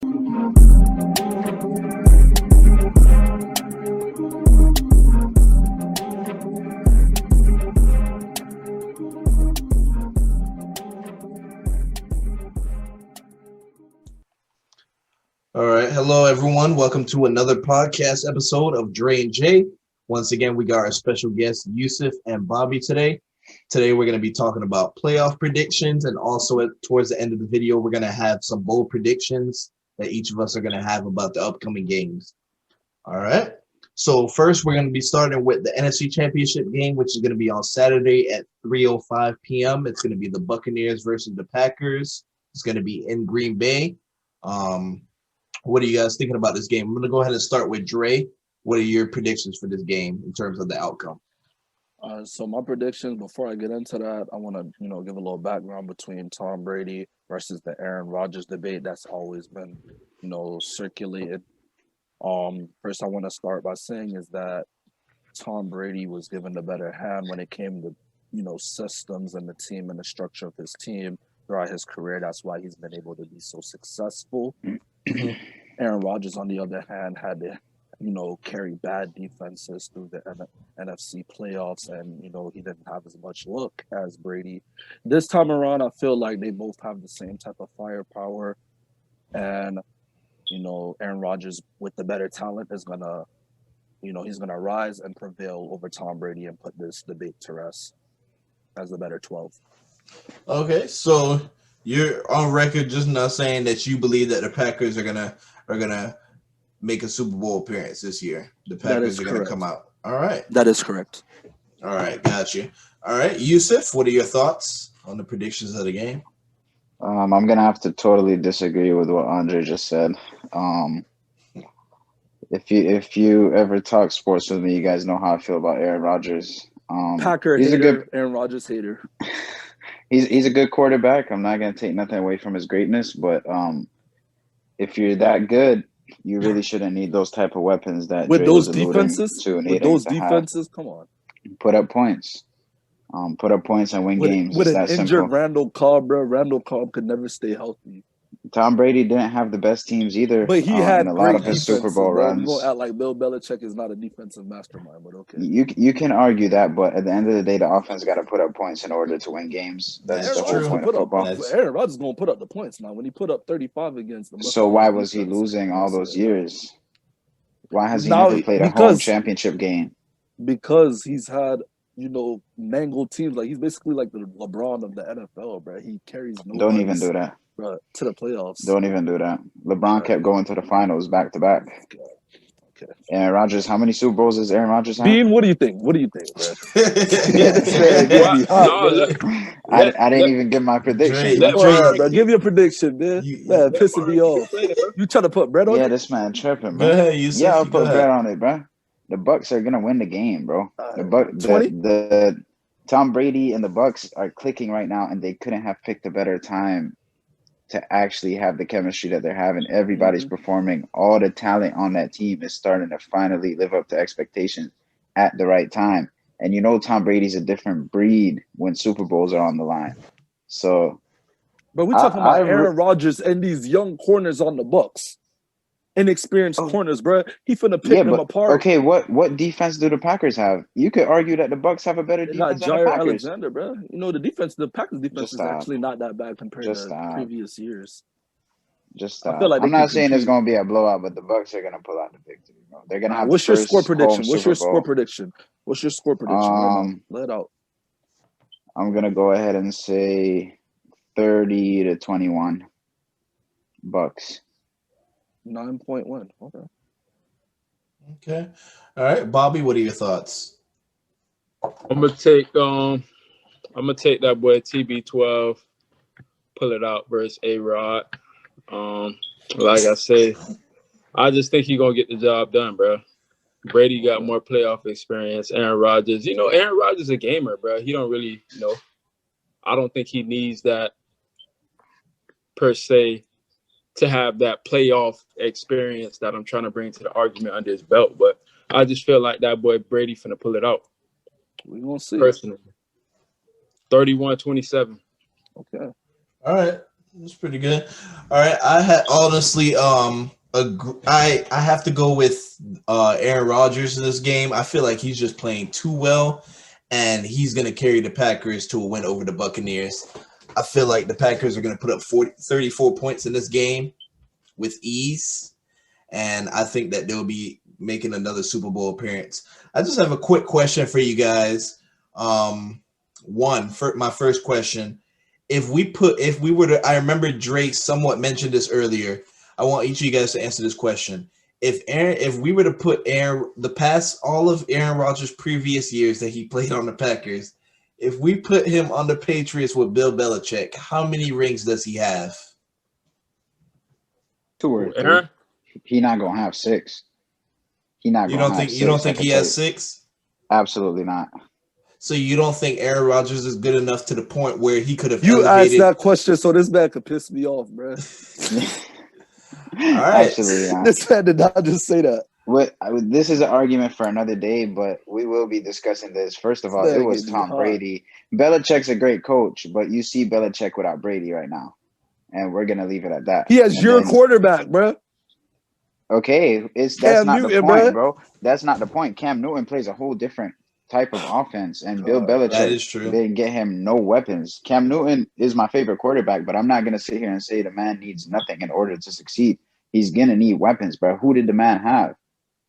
All right. Hello, everyone. Welcome to another podcast episode of Dre Jay. Once again, we got our special guests, Youssef and Bobby today. Today, we're going to be talking about playoff predictions, and also towards the end of the video, we're going to have some bold predictions that each of us are going to have about the upcoming games. All right. So first, we're going to be starting with the NFC Championship game, which is going to be on Saturday at 3:05 p.m. It's going to be the Buccaneers versus the Packers. It's going to be in Green Bay. What are you guys thinking about this game? I'm going to go ahead and start with Dre. What are your predictions for this game in terms of the outcome? So my predictions, before I get into that, I want to, give a little background between Tom Brady versus the Aaron Rodgers debate that's always been, circulated. First, I want to start by saying is that Tom Brady was given the better hand when it came to, systems and the team and the structure of his team throughout his career. That's why he's been able to be so successful. Aaron Rodgers, on the other hand, had to, carry bad defenses through the NFC playoffs, and, he didn't have as much luck as Brady. This time around, I feel like they both have the same type of firepower, and, Aaron Rodgers, with the better talent, is going to, he's going to rise and prevail over Tom Brady and put this debate to rest as the better 12. Okay, so you're on record just now saying that you believe that the Packers are gonna make a Super Bowl appearance this year. The Packers are gonna come out. All right. That is correct. All right, got you. All right, Youssef, what are your thoughts on the predictions of the game? I'm gonna have to totally disagree with what Andre just said. If you ever talk sports with me, you guys know how I feel about Aaron Rodgers. He's a good Aaron Rodgers hater. He's a good quarterback. I'm not going to take nothing away from his greatness, but if you're that good, you really shouldn't need those type of weapons that with Dre those was defenses. With those defenses, come on, put up points. Put up points and win games. With it's an that injured simple. Randall Cobb, bro. Randall Cobb could never stay healthy. Tom Brady didn't have the best teams either. But he had in a lot of his Super Bowl runs. We're going to act like Bill Belichick is not a defensive mastermind, but okay. You can argue that, but at the end of the day, the offense got to put up points in order to win games. That's the whole point of football. Aaron Rodgers is going to put up the points now. When he put up 35 against them. So why was he losing all those years? Why has he never played a home championship game? Because he's had, mangled teams. Like, he's basically like the LeBron of the NFL, bro. He carries no Don't even do that. Bro, to the playoffs. Don't even do that. LeBron kept going to the finals back to back. Okay. Aaron Rodgers, how many Super Bowls does Aaron Rodgers have? Bean, what do you think? Bro? I didn't even give my prediction. Bro, give your prediction, man. Man, pissing me off. You trying to put bread on it? Yeah, this man tripping, bro. I'll put bread on it, bro. The Bucks are gonna win the game, bro. The Tom Brady and the Bucks are clicking right now, and they couldn't have picked a better time to actually have the chemistry that they're having. Everybody's performing. All the talent on that team is starting to finally live up to expectations at the right time. And Tom Brady's a different breed when Super Bowls are on the line. So, but we're talking about Aaron Rodgers and these young corners on the Bucks. Inexperienced corners, bro. He finna pick them apart. Okay, what defense do the Packers have? You could argue that the Bucks have a better defense than the Packers. Alexander, bro. The Packers defense is actually not that bad compared to previous years. Just stop. I'm not saying it's gonna be a blowout, but the Bucks are gonna pull out the victory. They're gonna have. What's your score prediction? What's your score prediction? Let it out. I'm gonna go ahead and say 30-21 Bucks. 9-point win. Okay. Okay. All right, Bobby, what are your thoughts? I'm gonna take that boy TB12, pull it out versus A-Rod. Like I say, I just think he's gonna get the job done, bro. Brady got more playoff experience. Aaron Rodgers, Aaron Rodgers is a gamer, bro. He don't really, I don't think he needs that per se to have that playoff experience that I'm trying to bring to the argument under his belt. But I just feel like that boy Brady finna pull it out. We're going to see. Personally. 31-27. Okay. All right. That's pretty good. All right, I had honestly I have to go with Aaron Rodgers in this game. I feel like he's just playing too well, and he's going to carry the Packers to a win over the Buccaneers. I feel like the Packers are going to put up 34 points in this game with ease, and I think that they'll be making another Super Bowl appearance. I just have a quick question for you guys. My first question. If we were to, I remember Drake somewhat mentioned this earlier. I want each of you guys to answer this question. If we were to put all of Aaron Rodgers' previous years that he played on the Packers, if we put him on the Patriots with Bill Belichick, how many rings does he have? 2 or 3. He not gonna have 6. You don't think he has 6? Absolutely not. So you don't think Aaron Rodgers is good enough to the point where he could have asked that question, so this man could piss me off, bro. All right. Absolutely not. This man did not just say that. This is an argument for another day, but we will be discussing this. First of all, it was Tom Brady. Belichick's a great coach, but you see Belichick without Brady right now, and we're gonna leave it at that. He has quarterback, bro. Okay, that's not the point, bro. That's not the point. Cam Newton plays a whole different type of offense, and Bill Belichick didn't get him no weapons. Cam Newton is my favorite quarterback, but I'm not gonna sit here and say the man needs nothing in order to succeed. He's gonna need weapons, bro. Who did the man have?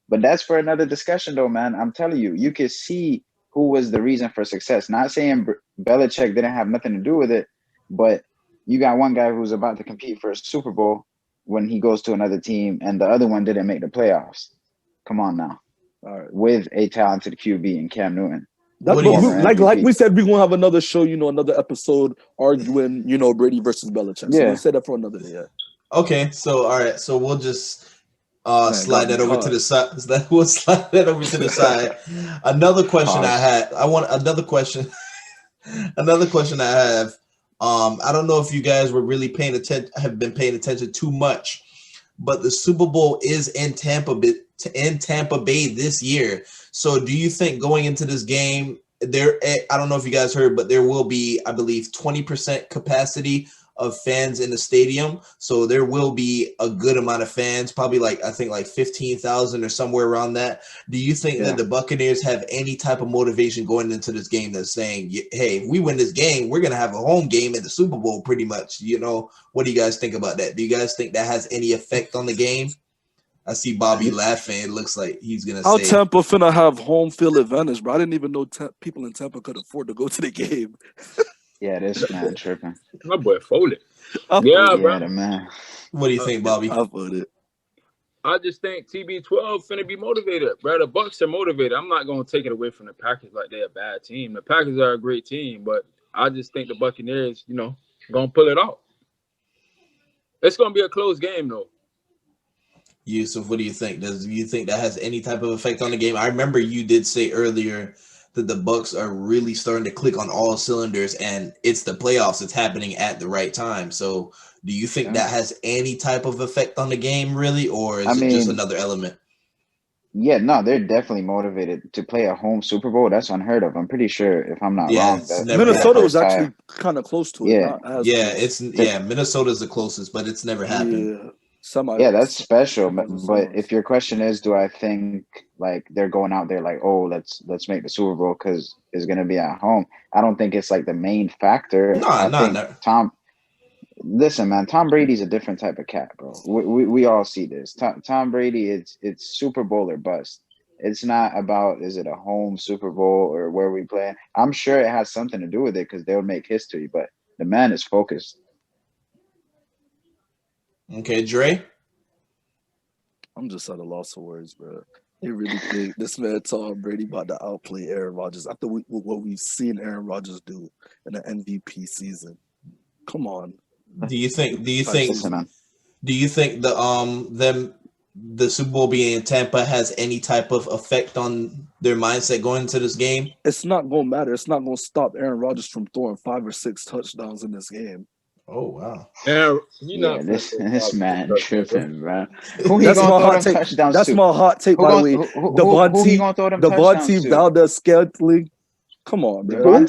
But that's for another discussion, though, man. I'm telling you, you can see who was the reason for success. Not saying Belichick didn't have nothing to do with it, but you got one guy who's about to compete for a Super Bowl when he goes to another team, and the other one didn't make the playoffs. Come on now. All right. With a talented QB in Cam Newton. Like we said, we're going to have another show, another episode arguing, Brady versus Belichick. So we'll say that for another day. Yeah. Okay, so all right, so we'll just slide that over to the side. We'll slide that over to the side. Another question I had. Another question I have. I don't know if you guys were really have been paying attention too much, but the Super Bowl is in Tampa Bay this year. So do you think going into this game, I don't know if you guys heard, but there will be, I believe, 20% capacity of fans in the stadium. So there will be a good amount of fans, probably like 15,000 or somewhere around that. Do you think that the Buccaneers have any type of motivation going into this game that's saying, hey, if we win this game, we're going to have a home game in the Super Bowl pretty much? What do you guys think about that? Do you guys think that has any effect on the game? I see Bobby laughing. It looks like he's going to say. How Tampa finna have home field advantage, bro? I didn't even know people in Tampa could afford to go to the game. Yeah, this man tripping. My boy folded. Bro. Man. What do you think, Bobby? I voted. I just think TB12 finna be motivated, bro. The Bucs are motivated. I'm not gonna take it away from the Packers like they're a bad team. The Packers are a great team, but I just think the Buccaneers, gonna pull it off. It's gonna be a close game, though. Youssef, what do you think? Do you think that has any type of effect on the game? I remember you did say earlier that the Bucs are really starting to click on all cylinders, and it's the playoffs. It's happening at the right time. So do you think that has any type of effect on the game, really, or is it just another element? Yeah, no, they're definitely motivated to play a home Super Bowl. That's unheard of. I'm pretty sure, if I'm not wrong, Minnesota was actually kind of close to it. Minnesota's the closest, but it's never happened. Yeah, that's special. But if your question is, do I think like they're going out there like, oh, let's make the Super Bowl because it's gonna be at home? I don't think it's like the main factor. No. Listen, man, Tom Brady's a different type of cat, bro. We all see this. Tom Brady, it's Super Bowl or bust. It's not about is it a home Super Bowl or where we play. I'm sure it has something to do with it because they'll make history. But the man is focused. Okay, Dre? I'm just at a loss of words, bro. They really think this man Tom Brady about to outplay Aaron Rodgers after what we've seen Aaron Rodgers do in the MVP season. Come on. Do you think the Super Bowl being in Tampa has any type of effect on their mindset going into this game? It's not going to matter. It's not going to stop Aaron Rodgers from throwing 5 or 6 touchdowns in this game. Oh wow! This man tripping, bro. That's my hot take. That's my hot take. By the way, Devontae Valdez Scantling. Come on, bro.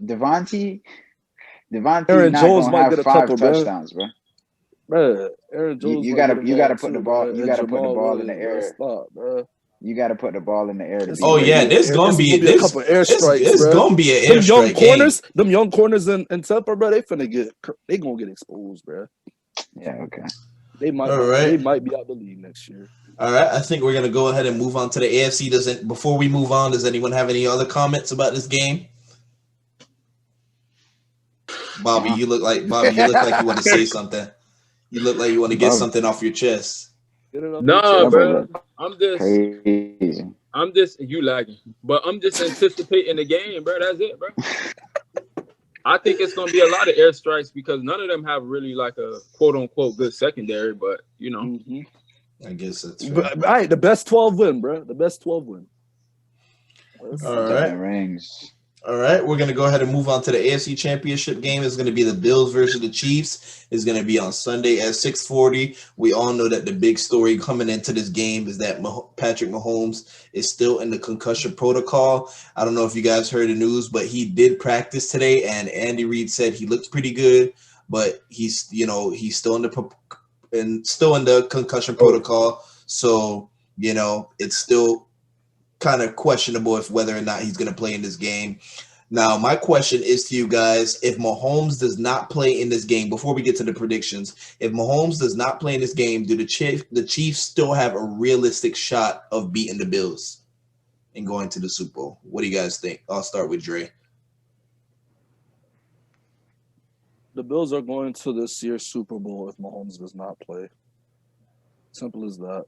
Devontae. Devontae not Jones gonna might have get a 5 couple, touchdowns, bro. Bro, Aaron Jones. You gotta put the ball. Too, You gotta put the Jamal ball in the Williams, air. Stop, bro. You gotta put the ball in the air to beat Oh yeah, Brady. there's gonna be a couple airstrikes, it's bro. gonna be an airstrike game. Them young corners in Tampa, bro. They gonna get exposed, bro. Yeah, okay. They might be out the league next year. All right, I think we're gonna go ahead and move on to the AFC. Before we move on, does anyone have any other comments about this game? Bobby, you look like you want to say something. You look like you want to get something off your chest. No, bro. Crazy. I'm just you lagging, but I'm just anticipating the game, bro. That's it, bro. I think it's gonna be a lot of airstrikes because none of them have really like a quote unquote good secondary, but you know. Mm-hmm. I guess that's fair. But, all right, the best 12 win, bro. The best 12 win. All right. Rings. All right, we're going to go ahead and move on to the AFC Championship game. It's going to be the Bills versus the Chiefs. It's going to be on Sunday at 6:40. We all know that the big story coming into this game is that Patrick Mahomes is still in the concussion protocol. I don't know if you guys heard the news, but he did practice today, and Andy Reid said he looked pretty good, but he's still in the concussion protocol. So, it's still kind of questionable if whether or not he's going to play in this game. Now, my question is to you guys, if Mahomes does not play in this game, before we get to the predictions, if Mahomes does not play in this game, do the Chiefs still have a realistic shot of beating the Bills and going to the Super Bowl? What do you guys think? I'll start with Dre. The Bills are going to this year's Super Bowl if Mahomes does not play. Simple as that.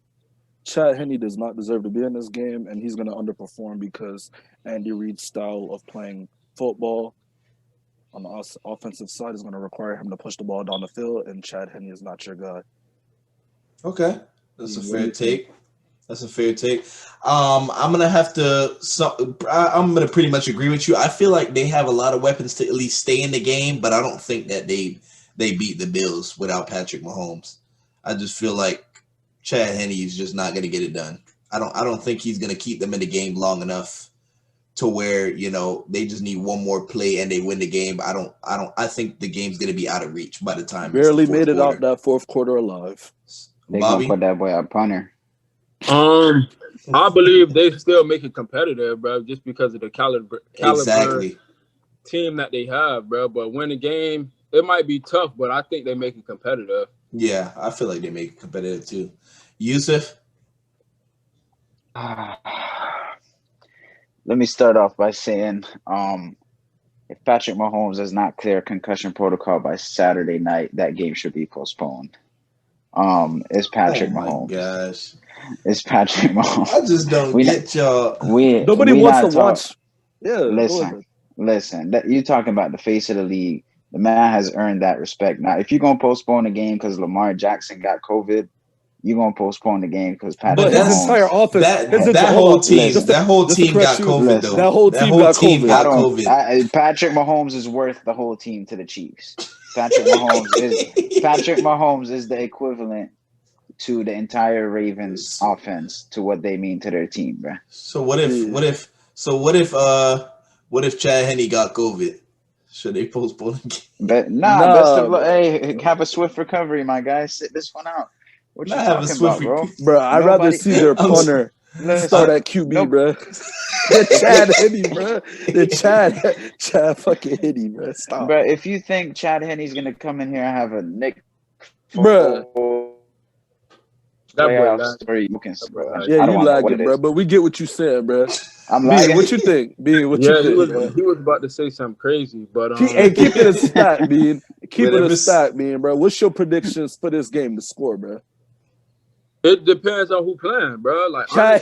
Chad Henne does not deserve to be in this game, and he's going to underperform because Andy Reid's style of playing football on the offensive side is going to require him to push the ball down the field, and Chad Henne is not your guy. Okay. That's a fair take. I'm gonna pretty much agree with you. I feel like they have a lot of weapons to at least stay in the game, but I don't think that they beat the Bills without Patrick Mahomes. I just feel like Chad Henne is just not going to get it done. I don't think he's going to keep them in the game long enough to where, they just need one more play and they win the game. I think the game's going to be out of reach by the time. Barely made it out that fourth quarter alive. They going to put that boy a punter. I believe they still make it competitive, bro, just because of the caliber team that they have, bro. But win the game, it might be tough, but I think they make it competitive. Yeah, I feel like they make it competitive too. Youssef? Let me start off by saying, if Patrick Mahomes does not clear concussion protocol by Saturday night, that game should be postponed. It's Patrick Mahomes. Gosh. It's Patrick Mahomes. I just don't get y'all. Nobody wants to watch. Yeah. Listen. You're talking about the face of the league. The man has earned that respect. Now, if you're going to postpone the game because Lamar Jackson got COVID, you're going to postpone the game because Patrick Mahomes. But his entire offense, that whole team got COVID, though. That whole team got COVID. Patrick Mahomes is worth the whole team to the Chiefs. Patrick Mahomes is the equivalent to the entire Ravens offense to what they mean to their team, bro. So what if Chad Henne got COVID? Should they postpone the game? Hey, have a swift recovery, my guy. Sit this one out. What you talking about, bro? Bro, I'd rather see their punter start at QB, bro. The Chad Henne, bro. The Chad fucking Henne, bro. Stop. Bro, if you think Chad Henne's going to come in here and have a Nick bro. Story, you can yeah, you lagging, bro. But we get what you said, bro. I'm lagging. What you think? Bean, what you think? He was about to say something crazy, but keep it a stat, Bean. Keep it a stat, Bean, bro. What's your predictions for this game to score, bro? It depends on who playing, bro. Like Chad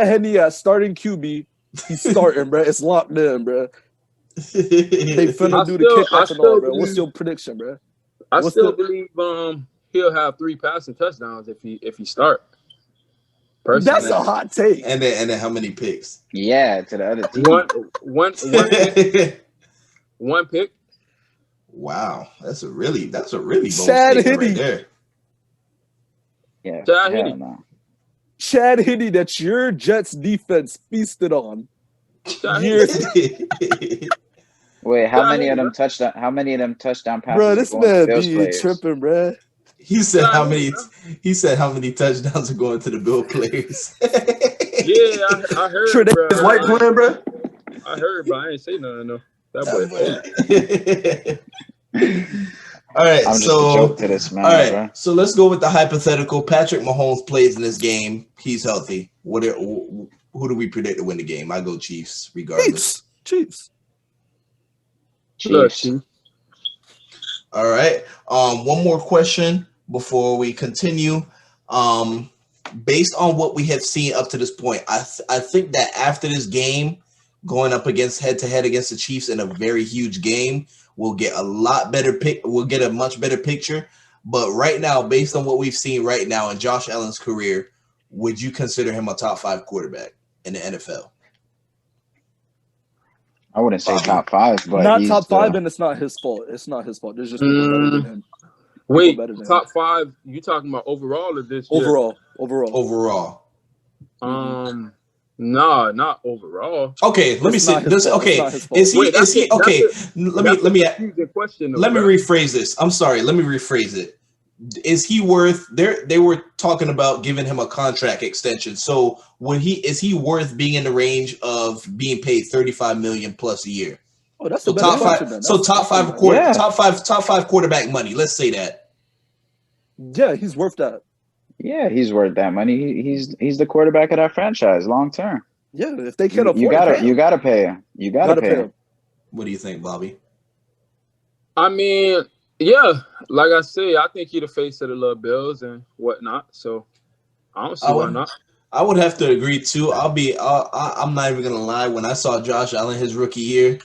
Henne at starting QB. He's starting, bro. It's locked in, bro. They finna do the kickoff and all, bro. What's your prediction, bro? I still believe he'll have 3 passing touchdowns if he start. Personally. That's a hot take. And then how many picks? Yeah, to the other team. One pick. Wow, that's a really bold Chad statement Henne right there. Yeah, Chad Henne. Chad Henne, that your Jets defense feasted on. Wait, how many of them touchdown passes? Bro, this are going to man Bills be players? tripping, bro. He said how many? He said how many touchdowns are going to the Bill players? Yeah, I heard, bro. His white plan, bro. I heard, but I ain't say nothing though. That boy. All right, I'm just a joke to this man. All right, bro. so let's go with the hypothetical. Patrick Mahomes plays in this game. He's healthy. Who do we predict to win the game? I go Chiefs, regardless. Chiefs. All right. One more question before we continue. Based on what we have seen up to this point, I think that after this game, going up against head-to-head against the Chiefs in a very huge game, we'll get a lot better we'll get a much better picture. But right now, based on what we've seen right now in Josh Allen's career, would you consider him a top 5 quarterback in the NFL? I wouldn't say top 5, but not top 5, and it's not his fault. It's not his fault. There's just people better than him. Wait, top 5? You talking about overall or this year? Overall. Nah, not overall. Okay, let me see. Is he okay? Let me rephrase this. I'm sorry. Let me rephrase it. Is he worth? They were talking about giving him a contract extension. So is he worth being in the range of being paid $35 million plus a year? Oh, that's so top 5. So top 5 quarterback money. Let's say that. Yeah, he's worth that. Yeah, he's worth that money. He's the quarterback of that franchise long term. Yeah, if they can afford you gotta pay him. You gotta pay him. What do you think, Bobby? I mean, yeah, like I say, I think he's the face of the little Bills and whatnot. So I don't see why not. I would have to agree too. I'm not even gonna lie. When I saw Josh Allen his rookie year,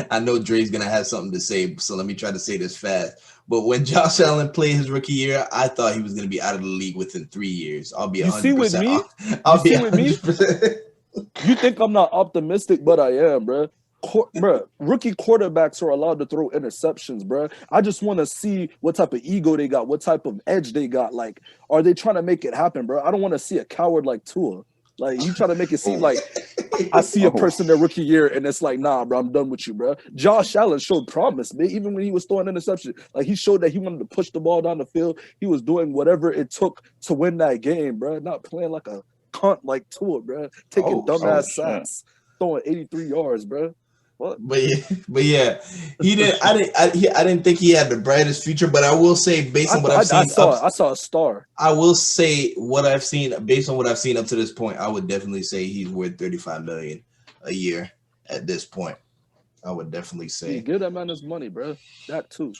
I know Dre's gonna have something to say. So let me try to say this fast. But when Josh Allen played his rookie year, I thought he was going to be out of the league within 3 years. I'll be 100%. You see with me? I'll be 100%. You think I'm not optimistic, but I am, bro. Rookie quarterbacks are allowed to throw interceptions, bro. I just want to see what type of ego they got, what type of edge they got. Like, are they trying to make it happen, bro? I don't want to see a coward like Tua. Like, you try to make it seem like I see a person their rookie year and it's like, nah, bro, I'm done with you, bro. Josh Allen showed promise, man, even when he was throwing interception. Like, he showed that he wanted to push the ball down the field. He was doing whatever it took to win that game, bro. Not playing like a cunt like Tua, bro. Taking dumbass sacks, throwing 83 yards, bro. What? But yeah, he didn't. I didn't think he had the brightest future. But I will say, based on what I've seen, I saw a star. I will say what I've seen, based on what I've seen up to this point, I would definitely say he's worth $35 million a year at this point. I would definitely say give that man his money, bro. That too.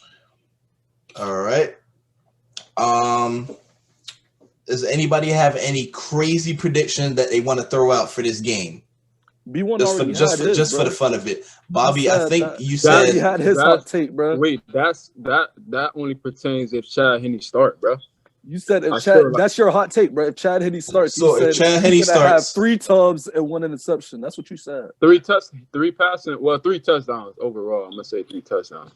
All right. Does anybody have any crazy prediction that they want to throw out for this game? B1 just for the fun of it, Bobby. I think you said he had his hot take, bro. Wait, that only pertains if Chad Henne start, bro. You said if that's your hot take, bro. If Chad Henne starts, so if Chad Henne starts, have 3 tubs and 1 interception. That's what you said. 3 passing. Well, 3 touchdowns overall. I'm gonna say 3 touchdowns.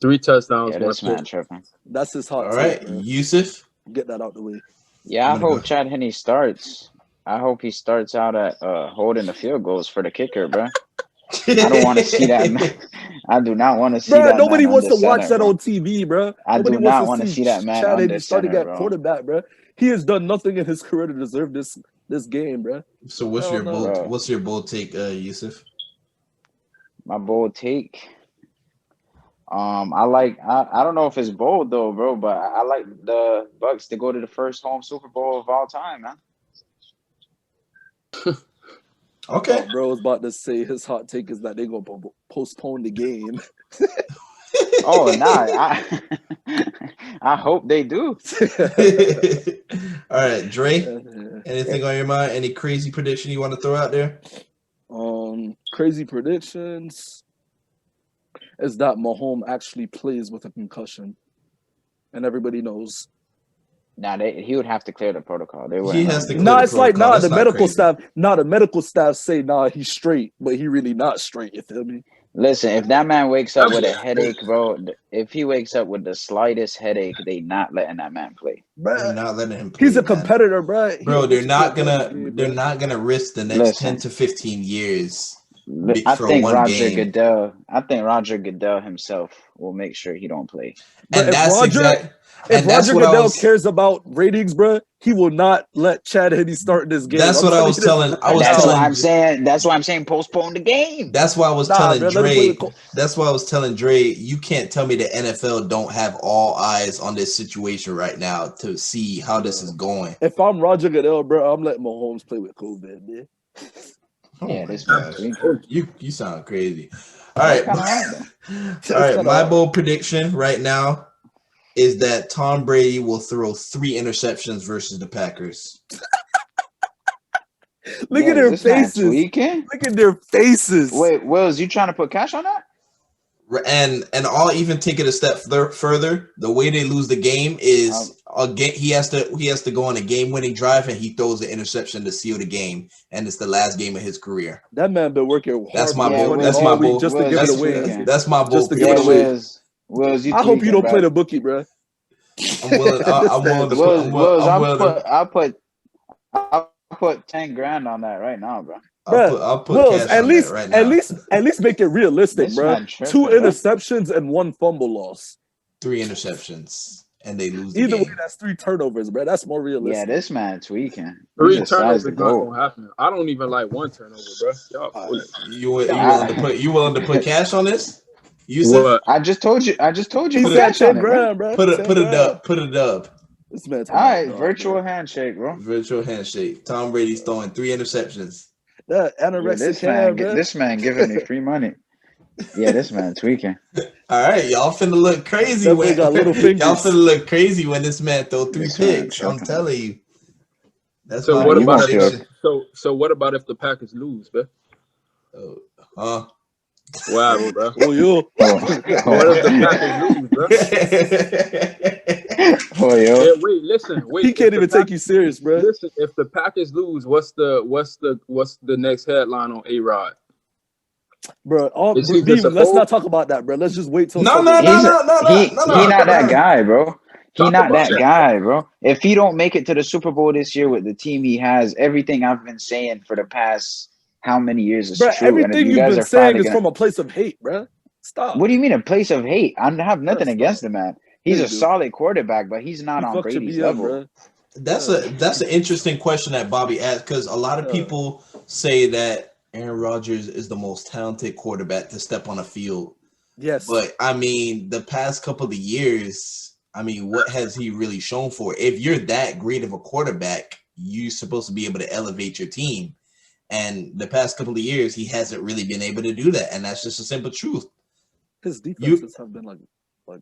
3 touchdowns. Yeah, this man tripping. That's his hot take. All right, man. Youssef. Get that out the way. Yeah, I hope Chad Henne starts. I hope he starts out at holding the field goals for the kicker, bro. I don't want to see that. Man. I do not want to see that. Nobody wants to watch that on TV, bro. I do not want to see that man under starting center, at quarterback, bro. He has done nothing in his career to deserve this game, bro. So what's your bold take, Youssef? My bold take. I don't know if it's bold though, bro, but I like the Bucs to go to the first home Super Bowl of all time, man. Okay. Bro was about to say his hot take is that they're going to postpone the game. Oh, nah. I hope they do. All right, Dre, anything on your mind? Any crazy prediction you want to throw out there? Crazy predictions is that Mahomes actually plays with a concussion. And everybody knows. Nah, he would have to clear the protocol. He has to clear the protocol. The medical staff. The medical staff say he's straight, but he really not straight. You feel me? Listen, if that man wakes up with a headache, bro, if he wakes up with the slightest headache, they not letting that man play. They're not letting him play. He's a competitor, bro. Bro, they're not gonna risk the next 10 to 15 years I think Roger Goodell himself will make sure he don't play. And that's exactly. If Roger Goodell cares about ratings, bro, he will not let Chad Henne start this game. That's what I was telling. That's why I'm saying postpone the game. That's why I was telling Dre. That's why I was telling Dre. You can't tell me the NFL don't have all eyes on this situation right now to see how this is going. If I'm Roger Goodell, bro, I'm letting Mahomes play with COVID, man. Yeah, this you sound crazy. All right, all right. My bold prediction right now is that Tom Brady will throw 3 interceptions versus the Packers. Look at their faces. Look at their faces. Wait, Wills, you trying to put cash on that? And I'll even take it a step further. The way they lose the game is he has to go on a game-winning drive, and he throws the interception to seal the game, and it's the last game of his career. That man been working hard. That's my bold. That's my bold. Just to give it away. That's my bold. Just to give it away. Wills, I hope you don't play the bookie, bro. I'm willing to I'll put 10 grand on that right now, bro. I'll put cash at on least, that right now. at least make it realistic, bro. 2 interceptions and 1 fumble loss. 3 interceptions and they lose. Either way, that's 3 turnovers, bro. That's more realistic. Yeah, this man tweaking. 3 turnovers not gonna happen. I don't even like 1 turnover, bro. You willing to put cash on this? Youssef? I just told you. He said 10 grand, bro. Put a dub. This man's all right, virtual handshake, bro. Virtual handshake. Tom Brady's throwing 3 interceptions. That anorexic this man giving me free money. Yeah, this man tweaking. All right, y'all finna look crazy when y'all finna look crazy when this man throw 3 picks. I'm telling you. That's so what about so what about if the Packers lose, bro? Wow, bro. Oh, yo. What if the Packers lose, bro? Oh, yo. Yeah, wait. He can't even take you serious, bro. Listen, if the Packers lose, what's the next headline on A-Rod? Bro, let's not talk about that, bro. Let's just wait till. No. He not that guy, bro. He not that guy, bro. If he don't make it to the Super Bowl this year with the team he has, everything I've been saying for the past how many years is true. Everything you've been saying is from a place of hate, bro. Stop. What do you mean a place of hate? I have nothing against the man. He's a solid quarterback, but he's not on Brady's level. Bro. That's an interesting question that Bobby asked, because a lot of people say that Aaron Rodgers is the most talented quarterback to step on a field. Yes. But I mean, the past couple of years, I mean, what has he really shown for it? If you're that great of a quarterback, you're supposed to be able to elevate your team. And the past couple of years, he hasn't really been able to do that. And that's just a simple truth. His defenses have been like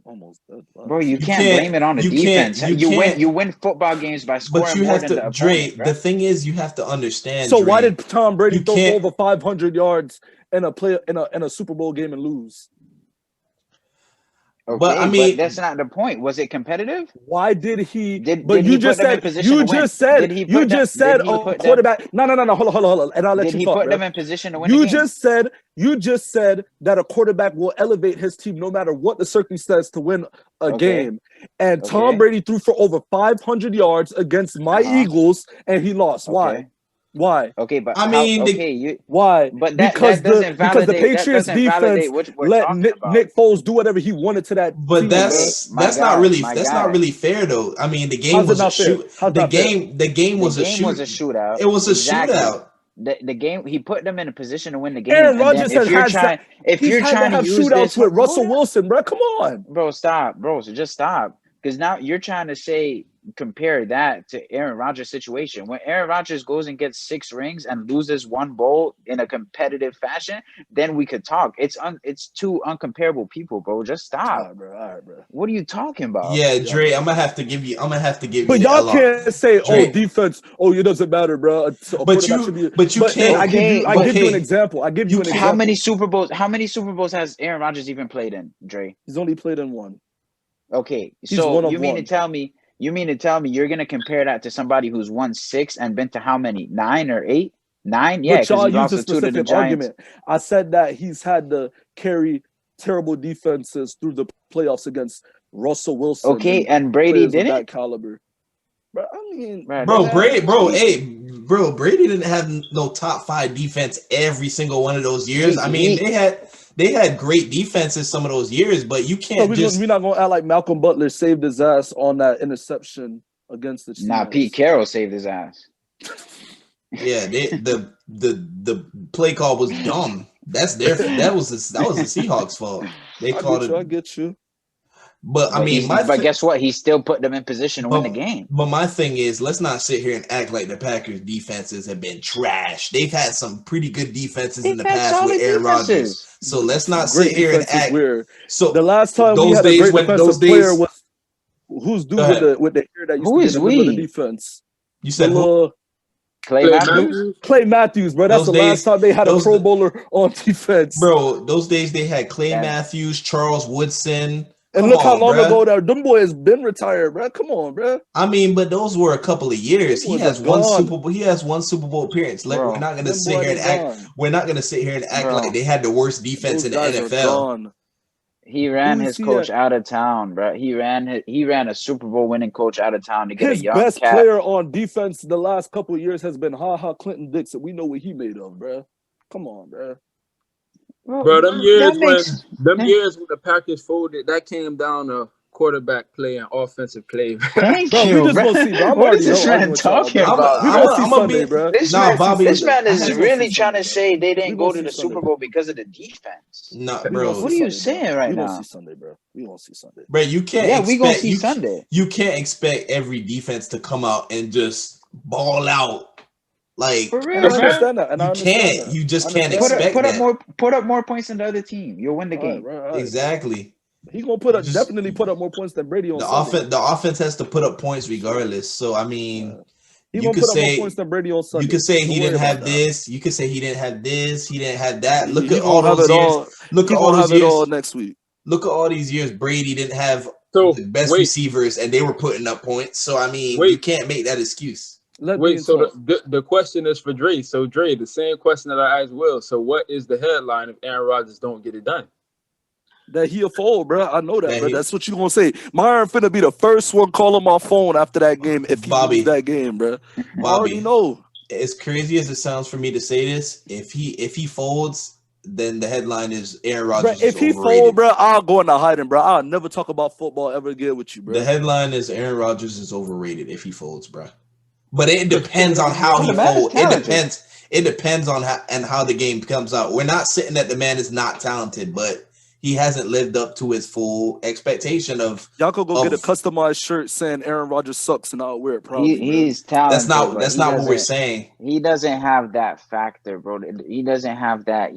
almost dead. Bro, you can't blame it on the defense. You win football games by scoring. But you have to, Dre. The thing is, you have to understand. So why did Tom Brady throw over 500 yards in a Super Bowl game and lose? Okay, but I mean, that's not the point. Was it competitive? Why did he? You just said quarterback. No. Hold on. And I'll let you. Did he put them in position to win? You just said that a quarterback will elevate his team no matter what the circumstance to win a game. And Tom Brady threw for over 500 yards against my Eagles, and he lost. Why? Why? Okay, but I mean, why? But because the Patriots defense let Nick Foles do whatever he wanted to that. But team, that's not really fair though. I mean, the game was a shoot. The game was a shootout. It was a shootout. The game, he put them in a position to win the game. Aaron Rodgers if you're trying to use shootouts with Russell Wilson, bro, come on, bro, stop, bro. So just stop, because now you're trying to compare that to Aaron Rodgers' situation. When Aaron Rodgers goes and gets 6 rings and loses 1 bowl in a competitive fashion, then we could talk. It's 2 uncomparable people, bro. Just stop. All right, bro. What are you talking about? Yeah, Dre, I'm gonna have to give you. But y'all can't say, Dre, defense. It doesn't matter, bro. But you can't. I give you an example. How many Super Bowls has Aaron Rodgers even played in, Dre? He's only played in 1. Okay, so you mean to tell me you're going to compare that to somebody who's won 6 and been to how many? 9 or 8? 9? Yeah, because y'all used a specific argument. I said that he's had to carry terrible defenses through the playoffs against Russell Wilson. Okay, and Brady didn't? That caliber. bro. I mean, Brady didn't have no top 5 defense every single one of those years. I mean, they had great defenses some of those years, but you can't we're not gonna act like Malcolm Butler saved his ass on that interception against the Steelers. Nah, Pete Carroll saved his ass. Yeah, the play call was dumb. That was the Seahawks' fault. I get you. But guess what? He still put them in position to win the game. But my thing is, let's not sit here and act like the Packers' defenses have been trash. They've had some pretty good defenses in the past with Aaron Rodgers. So let's not sit here and act. So the last time we had a great defensive player was who's dude with the hair that used to be in the defense. You said who? Clay Matthews? Clay Matthews, bro. That's the last time they had a Pro Bowler on defense. Bro, those days they had Clay Matthews, Charles Woodson. And look how long ago that them boys been retired, bro. Come on, bro. I mean, but those were a couple of years. He has one Super Bowl. He has one Super Bowl appearance. We're not gonna sit here and act. We're not gonna sit here and act like they had the worst defense in the NFL. He ran his coach out of town, bro. He ran a Super Bowl winning coach out of town to get a young cat. His best player on defense the last couple of years has been Clinton Dixon. We know what he made of, bro. Come on, bro. Bro, them years when the Packers folded, that came down to quarterback play and offensive play. Thank you, bro. What is this man talking about? I'm gonna be, bro. This man is really trying to say they didn't go to the Super Bowl because of the defense. No, bro. What are you saying right now? We gonna see Sunday, bro. We gonna see Sunday. Bro, you can't. Yeah, we gonna see Sunday. You can't expect every defense to come out and just ball out. Like, for real, you can't. You just can't expect that. Put up more points than the other team. You'll win the game. Right. Exactly. He's gonna definitely put up more points than Brady on Sunday. The offense has to put up points regardless. So I mean, you could say more points than Brady on Sunday. You could say he didn't have this. You could say he didn't have this. He didn't have that. Look at all those years. Look at all those years next week. Look at all these years. Brady didn't have the best receivers, and they were putting up points. So I mean, you can't make that excuse. So the question is for Dre. So Dre, the same question that I asked Will. So what is the headline if Aaron Rodgers don't get it done? That he'll fold, bro. I know that, bro. That's what you gonna say. Myron finna be the first one calling my phone after that game if he loses that game, bro. I already know. As crazy as it sounds for me to say this, if he folds, then the headline is Aaron Rodgers. Bro, if he folds, bro, I'll go into hiding, bro. I'll never talk about football ever again with you, bro. The headline is Aaron Rodgers is overrated if he folds, bro. But it depends on how he folds. It depends on how the game comes out. We're not sitting that the man is not talented, but he hasn't lived up to his full expectation of. Y'all could go get a customized shirt saying Aaron Rodgers sucks and I'll wear it. Probably he's talented. That's not what we're saying. He doesn't have that factor, bro. He doesn't have that,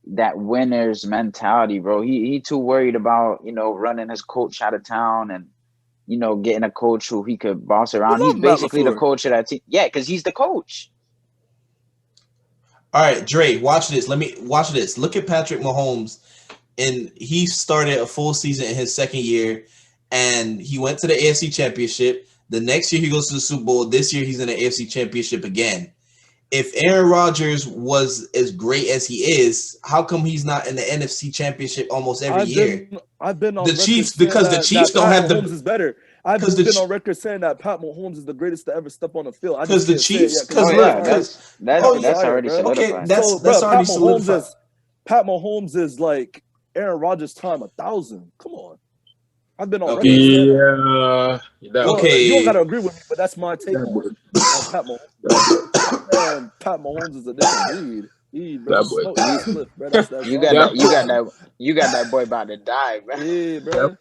that winner's mentality, bro. He too worried about running his coach out of town and getting a coach who he could boss around. He's basically the coach of that team. Yeah, because he's the coach. All right, Dre, watch this. Watch this. Look at Patrick Mahomes. And he started a full season in his second year, and he went to the AFC Championship. The next year, he goes to the Super Bowl. This year, he's in the AFC Championship again. If Aaron Rodgers was as great as he is, how come he's not in the NFC Championship almost every year? I've been on the Chiefs because the Chiefs don't have the. Mahomes is better. I've been on record saying that Pat Mahomes is the greatest to ever step on the field. Because the Chiefs, that's already solidified. Okay, that's already solidified. Pat Mahomes is like Aaron Rodgers' time 1,000. Come on. I've been on record. Okay. You don't got to agree with me, but that's my take on Pat Mahomes. Man, Pat Mahomes is a different breed. You got that boy about to die, bro. Yeah, bro.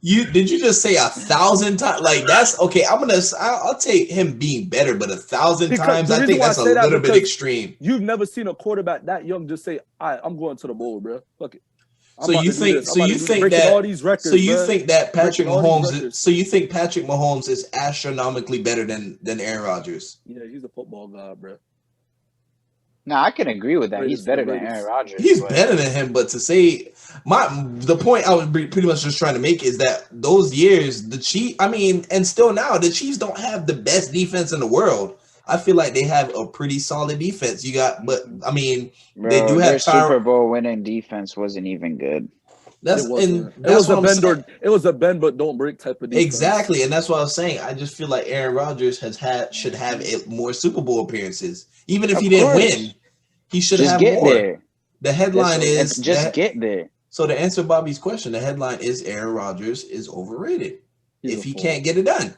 Did you just say 1,000 times? Like that's okay. I'll take him being better, but 1,000 times I think that's a little bit extreme. You've never seen a quarterback that young just say, I'm going to the bowl, bro. Fuck it. So you think that Patrick Mahomes is astronomically better than Aaron Rodgers? Yeah, he's a football god, bro. No, I can agree with that. He's better than Aaron Rodgers. He's better than him, but to say the point I was pretty much just trying to make is that those years, the Chiefs, and still now, the Chiefs don't have the best defense in the world. I feel like they have a pretty solid defense. They do have their Super Bowl winning defense wasn't even good. It was a bend but don't break type of defense. Exactly, and that's what I was saying. I just feel like Aaron Rodgers should have more Super Bowl appearances, even if he didn't win. He should have more. There. The headline is get there. So to answer Bobby's question, the headline is Aaron Rodgers is overrated if he can't get it done.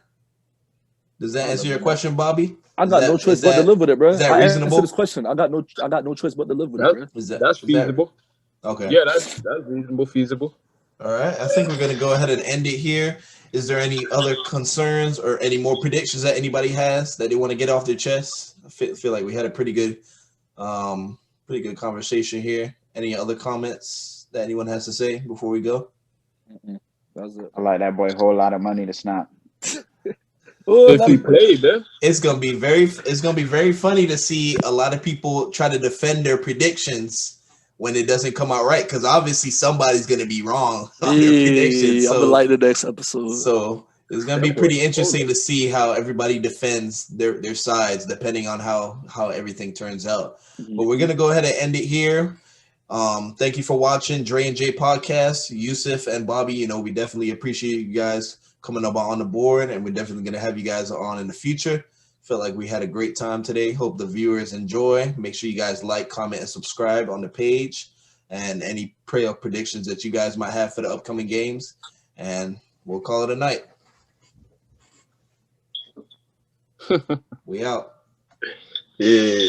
Does that answer your question, Bobby? I got no choice but to live with it, bro. Is that reasonable? Answer this question. I got no choice but to live with it, bro. That's feasible. Okay. Yeah, that's reasonable, feasible. All right. I think we're going to go ahead and end it here. Is there any other concerns or any more predictions that anybody has that they want to get off their chest? I feel like we had a pretty good conversation here. Any other comments that anyone has to say before we go? That's it. I like that boy. Whole lot of money to snap. If he played, man. It's gonna be very funny to see a lot of people try to defend their predictions when it doesn't come out right, because obviously somebody's gonna be wrong on their predictions. So, I'm gonna like the next episode. So it's gonna be pretty interesting to see how everybody defends their sides depending on how everything turns out. But we're gonna go ahead and end it here. Thank you for watching Dre and Jay podcast. Youssef and Bobby, we definitely appreciate you guys coming up on the board, and we're definitely going to have you guys on in the future. Felt like we had a great time today. Hope the viewers enjoy. Make sure you guys like, comment, and subscribe on the page, and any playoff predictions that you guys might have for the upcoming games, and we'll call it a night. We out. Yeah.